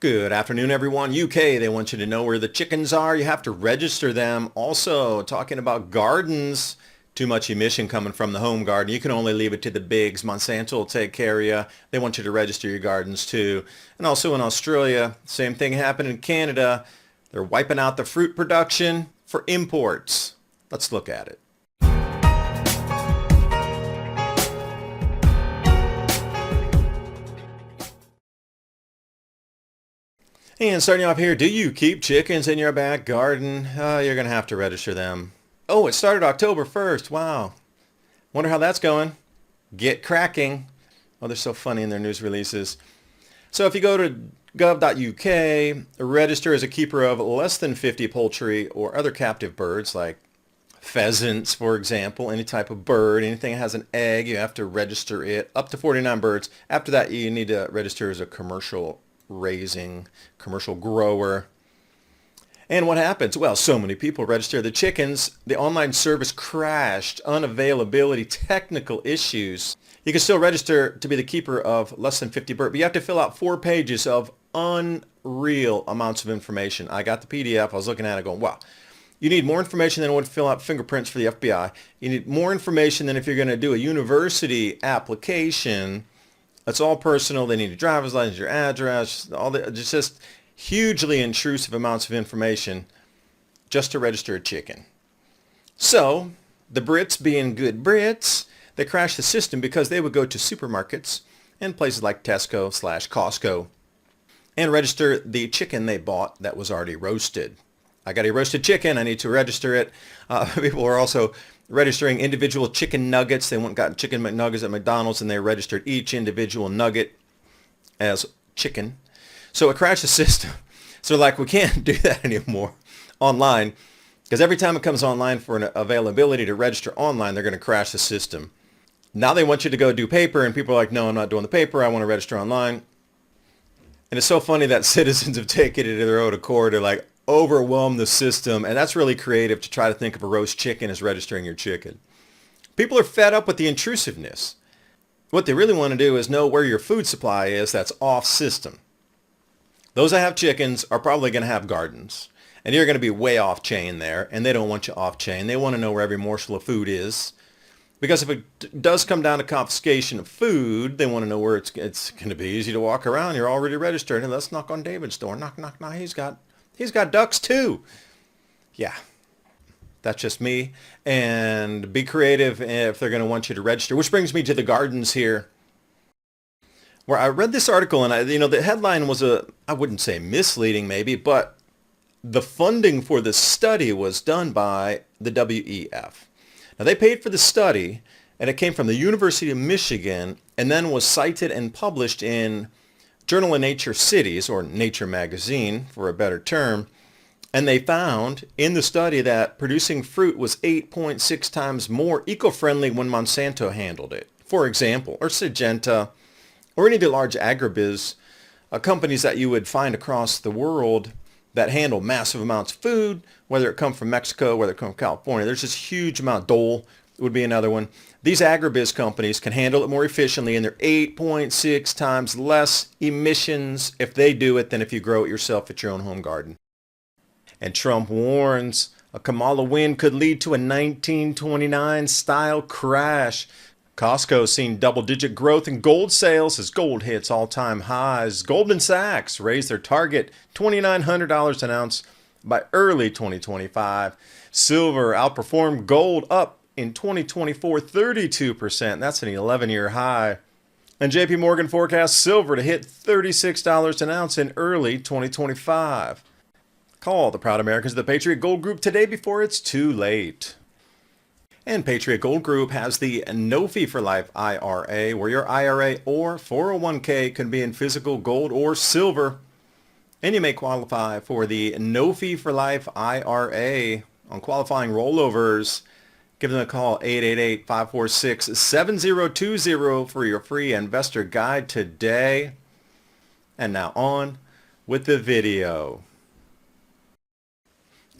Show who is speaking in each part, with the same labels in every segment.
Speaker 1: Good afternoon, everyone. UK, they want you to know where the chickens are. You have to register them. Also, talking about gardens, too much emission coming from the home garden. You can only leave it to the bigs. Monsanto will take care of you. They want you to register your gardens too. And also in Australia, same thing happened in Canada. They're wiping out the fruit production for imports. Let's look at it. And starting off here, do you keep chickens in your back garden? You're going to have to register them. Oh, it started October 1st. Wow. Wonder how that's going. Get cracking. Oh, they're so funny in their news releases. So if you go to gov.uk, register as a keeper of less than 50 poultry or other captive birds like pheasants, for example, any type of bird, anything that has an egg, you have to register it. Up to 49 birds. After that, you need to register as a commercial grower. And what happens? Well, so many people register the chickens. The online service crashed, unavailability, technical issues. You can still register to be the keeper of less than 50 birds, but you have to fill out 4 pages of unreal amounts of information. I got the PDF. I was looking at it going, wow. You need more information than would fill out fingerprints for the FBI. You need more information than if you're going to do a university application. It's all personal. They need your driver's license, your address, just hugely intrusive amounts of information just to register a chicken. So the Brits, being good Brits, they crashed the system because they would go to supermarkets and places like Tesco/Costco and register the chicken they bought that was already roasted. I got a roasted chicken. I need to register it. People are also registering individual chicken nuggets. They went and got chicken McNuggets at McDonald's and they registered each individual nugget as chicken. So it crashed the system. So like, we can't do that anymore online because every time it comes online for an availability to register online, they're going to crash the system. Now they want you to go do paper and people are like, no, I'm not doing the paper. I want to register online. And it's so funny that citizens have taken it to their own accord to like overwhelm the system. And that's really creative to try to think of a roast chicken as registering your chicken. People are fed up with the intrusiveness. What they really want to do is know where your food supply is that's off system. Those that have chickens are probably going to have gardens. And you're going to be way off chain there. And they don't want you off chain. They want to know where every morsel of food is. Because if it does come down to confiscation of food, they want to know where it's going to be easy to walk around. You're already registered. And let's knock on David's door. Knock, knock, knock. He's got ducks too. Yeah, that's just me. And be creative if they're going to want you to register. Which brings me to the gardens here, where I read this article and the headline was I wouldn't say misleading maybe, but the funding for the study was done by the WEF. Now they paid for the study and it came from the University of Michigan and then was cited and published in Journal of Nature Cities, or Nature Magazine for a better term, and they found in the study that producing fruit was 8.6 times more eco-friendly when Monsanto handled it, for example, or Syngenta, or any of the large agribiz companies that you would find across the world that handle massive amounts of food, whether it come from Mexico, whether it come from California. There's this huge amount. Dole would be another one. These agribiz companies can handle it more efficiently, and they're 8.6 times less emissions if they do it than if you grow it yourself at your own home garden. And Trump warns a Kamala win could lead to a 1929 style crash. Costco's seen double-digit growth in gold sales as gold hits all-time highs. Goldman Sachs raised their target $2,900 an ounce by early 2025. Silver outperformed gold, up in 2024 32%. That's an 11-year high. And JP Morgan forecasts silver to hit $36 an ounce in early 2025. Call the proud Americans of the Patriot Gold Group today before it's too late. And Patriot Gold Group has the No Fee for Life IRA, where your IRA or 401k can be in physical gold or silver. And you may qualify for the No Fee for Life IRA on qualifying rollovers. Give them a call, 888-546-7020 for your free investor guide today. And now on with the video.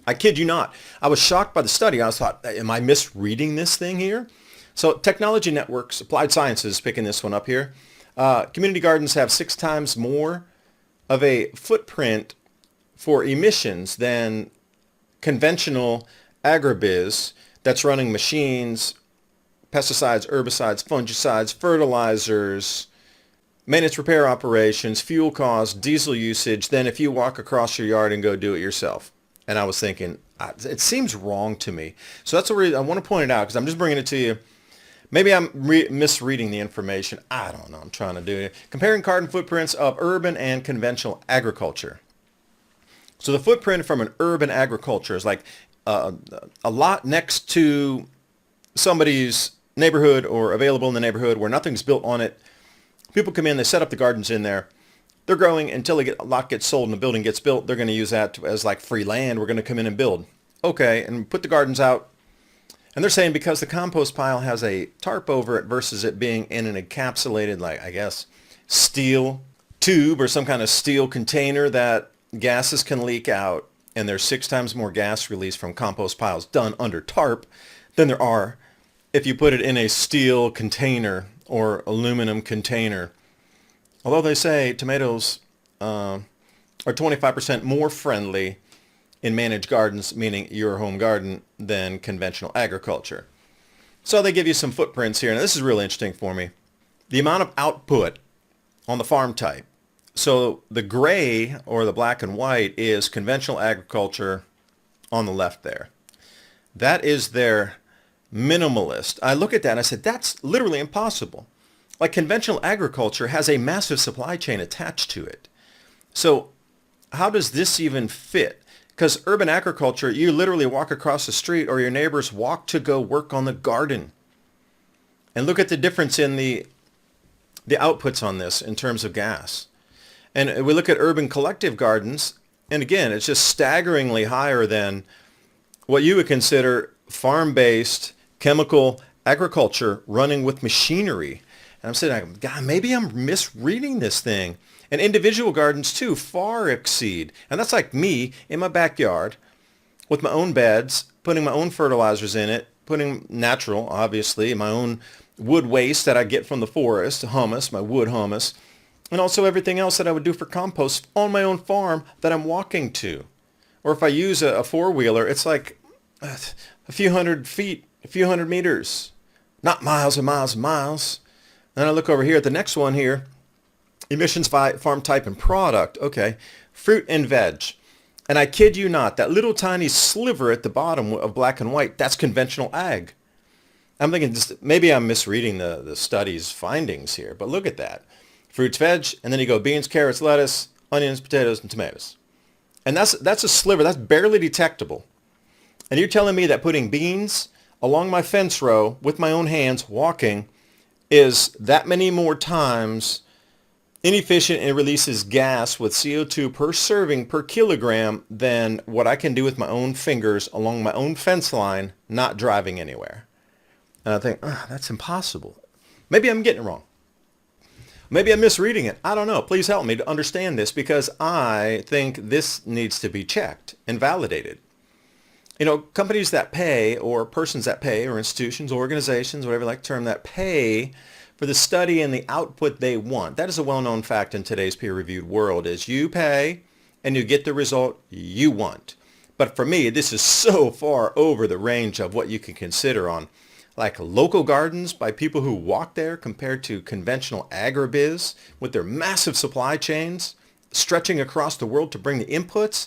Speaker 1: I kid you not. I was shocked by the study. I thought, am I misreading this thing here? So Technology Networks, Applied Sciences, picking this one up here. Community gardens have 6 times more of a footprint for emissions than conventional agribiz that's running machines, pesticides, herbicides, fungicides, fertilizers, maintenance repair operations, fuel costs, diesel usage, than if you walk across your yard and go do it yourself. And I was thinking, it seems wrong to me. So that's what I want to point it out, because I'm just bringing it to you. Maybe I'm misreading the information. I don't know. I'm trying to do it. Comparing carbon footprints of urban and conventional agriculture. So the footprint from an urban agriculture is like a lot next to somebody's neighborhood or available in the neighborhood where nothing's built on it. People come in, they set up the gardens in there. They're growing until a lot gets sold and the building gets built. They're going to use that as like free land. We're going to come in and build. Okay, and put the gardens out. And they're saying because the compost pile has a tarp over it versus it being in an encapsulated, like, I guess, steel tube or some kind of steel container, that gases can leak out. And there's 6 times more gas release from compost piles done under tarp than there are if you put it in a steel container or aluminum container. Although they say tomatoes are 25% more friendly in managed gardens, meaning your home garden, than conventional agriculture. So they give you some footprints here, and this is really interesting for me. The amount of output on the farm type. So the gray or the black and white is conventional agriculture on the left there. That is their minimalist. I look at that and I said, that's literally impossible. Like, conventional agriculture has a massive supply chain attached to it. So how does this even fit? Because urban agriculture, you literally walk across the street or your neighbors walk to go work on the garden. And look at the difference in the outputs on this in terms of gas. And we look at urban collective gardens, and again, it's just staggeringly higher than what you would consider farm-based chemical agriculture running with machinery. And I'm saying, God, maybe I'm misreading this thing. And individual gardens, too, far exceed. And that's like me in my backyard with my own beds, putting my own fertilizers in it, putting natural, obviously, my own wood waste that I get from the forest, humus, my wood humus, and also everything else that I would do for compost on my own farm that I'm walking to. Or if I use a four-wheeler, it's like a few hundred feet, a few hundred meters, not miles and miles and miles. Then I look over here at the next one here. Emissions by farm type and product. Okay. Fruit and veg. And I kid you not, that little tiny sliver at the bottom of black and white, that's conventional ag. I'm thinking maybe I'm misreading the study's findings here, but look at that. Fruits, veg, and then you go beans, carrots, lettuce, onions, potatoes, and tomatoes. And that's a sliver. That's barely detectable. And you're telling me that putting beans along my fence row with my own hands walking is that many more times inefficient and releases gas with CO2 per serving per kilogram than what I can do with my own fingers along my own fence line, not driving anywhere. And I think, that's impossible. Maybe I'm getting it wrong. Maybe I'm misreading it. I don't know. Please help me to understand this, because I think this needs to be checked and validated. You know, companies that pay, or persons that pay, or institutions, organizations, whatever you like to term that, pay for the study and the output they want. That is a well-known fact in today's peer-reviewed world, is you pay and you get the result you want. But for me, this is so far over the range of what you can consider on like local gardens by people who walk there compared to conventional agribiz with their massive supply chains stretching across the world to bring the inputs.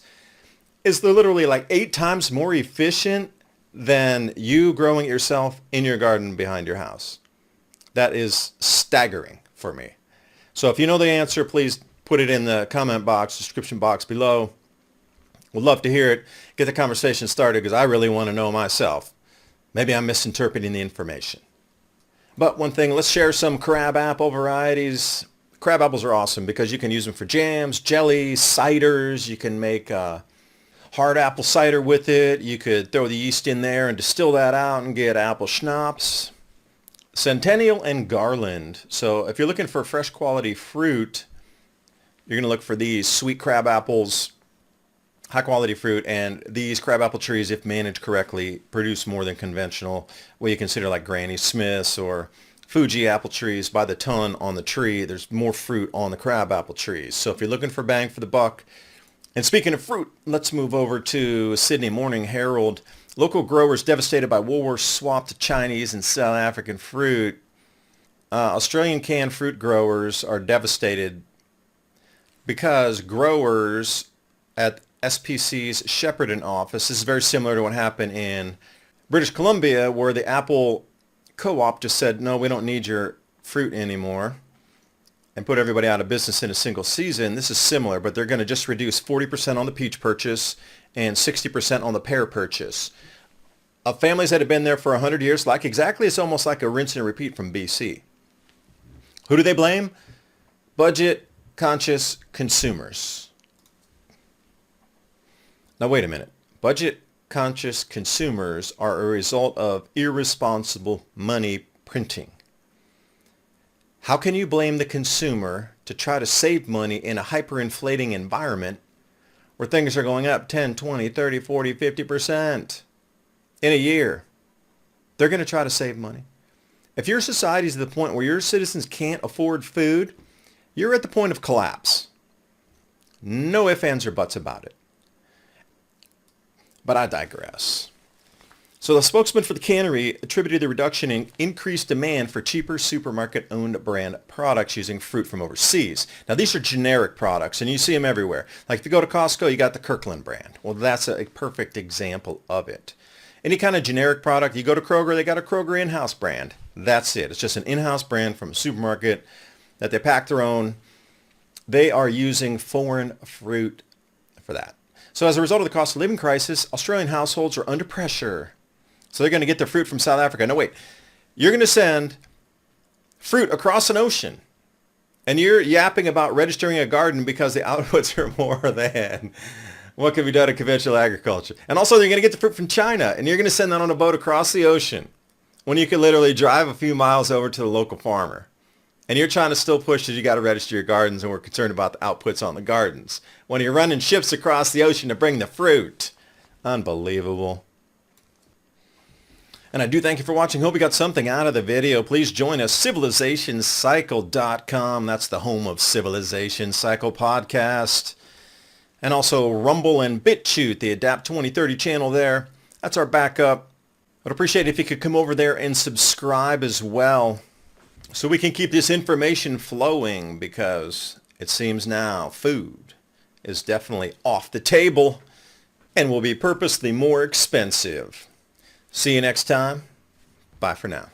Speaker 1: Is they're literally like 8 times more efficient than you growing it yourself in your garden behind your house. That is staggering for me. So if you know the answer, please put it in the comment box, description box below. Would love to hear it. Get the conversation started, because I really want to know myself. Maybe I'm misinterpreting the information. But one thing, let's share some crab apple varieties. Crab apples are awesome because you can use them for jams, jellies, ciders. You can make hard apple cider with it. You could throw the yeast in there and distill that out and get apple schnapps. Centennial and Garland. So if you're looking for fresh quality fruit, you're going to look for these sweet crab apples, high quality fruit, and these crab apple trees, if managed correctly, produce more than conventional, what you consider like Granny Smiths or Fuji apple trees by the ton on the tree. There's more fruit on the crab apple trees. So if you're looking for bang for the buck, and speaking of fruit, let's move over to Sydney Morning Herald. Local growers devastated by Woolworths swap to Chinese and South African fruit. Australian canned fruit growers are devastated because growers at SPC's Shepparton office, this is very similar to what happened in British Columbia, where the Apple co-op just said, no, we don't need your fruit anymore, and put everybody out of business in a single season. This is similar, but they're going to just reduce 40% on the peach purchase and 60% on the pear purchase. Of families that have been there for 100 years, like exactly, it's almost like a rinse and repeat from BC. Who do they blame? Budget-conscious consumers. Now, wait a minute. Budget-conscious consumers are a result of irresponsible money printing. How can you blame the consumer to try to save money in a hyperinflating environment where things are going up 10, 20, 30, 40, 50% in a year? They're going to try to save money. If your society is to the point where your citizens can't afford food, you're at the point of collapse. No ifs, ands, or buts about it. But I digress. So the spokesman for the cannery attributed the reduction in increased demand for cheaper supermarket-owned brand products using fruit from overseas. Now, these are generic products, and you see them everywhere. Like if you go to Costco, you got the Kirkland brand. Well, that's a perfect example of it. Any kind of generic product, you go to Kroger, they got a Kroger in-house brand. That's it. It's just an in-house brand from a supermarket that they pack their own. They are using foreign fruit for that. So as a result of the cost of living crisis, Australian households are under pressure. So they're going to get their fruit from South Africa. No, wait. You're going to send fruit across an ocean, and you're yapping about registering a garden because the outputs are more than what can be done in conventional agriculture. And also, you're going to get the fruit from China, and you're going to send that on a boat across the ocean when you can literally drive a few miles over to the local farmer. And you're trying to still push that you got to register your gardens, and we're concerned about the outputs on the gardens when you're running ships across the ocean to bring the fruit. Unbelievable. And I do thank you for watching. Hope you got something out of the video. Please join us, civilizationcycle.com. That's the home of Civilization Cycle Podcast. And also Rumble and BitChute, the Adapt 2030 channel there. That's our backup. I'd appreciate it if you could come over there and subscribe as well, so we can keep this information flowing, because it seems now food is definitely off the table and will be purposely more expensive. See you next time. Bye for now.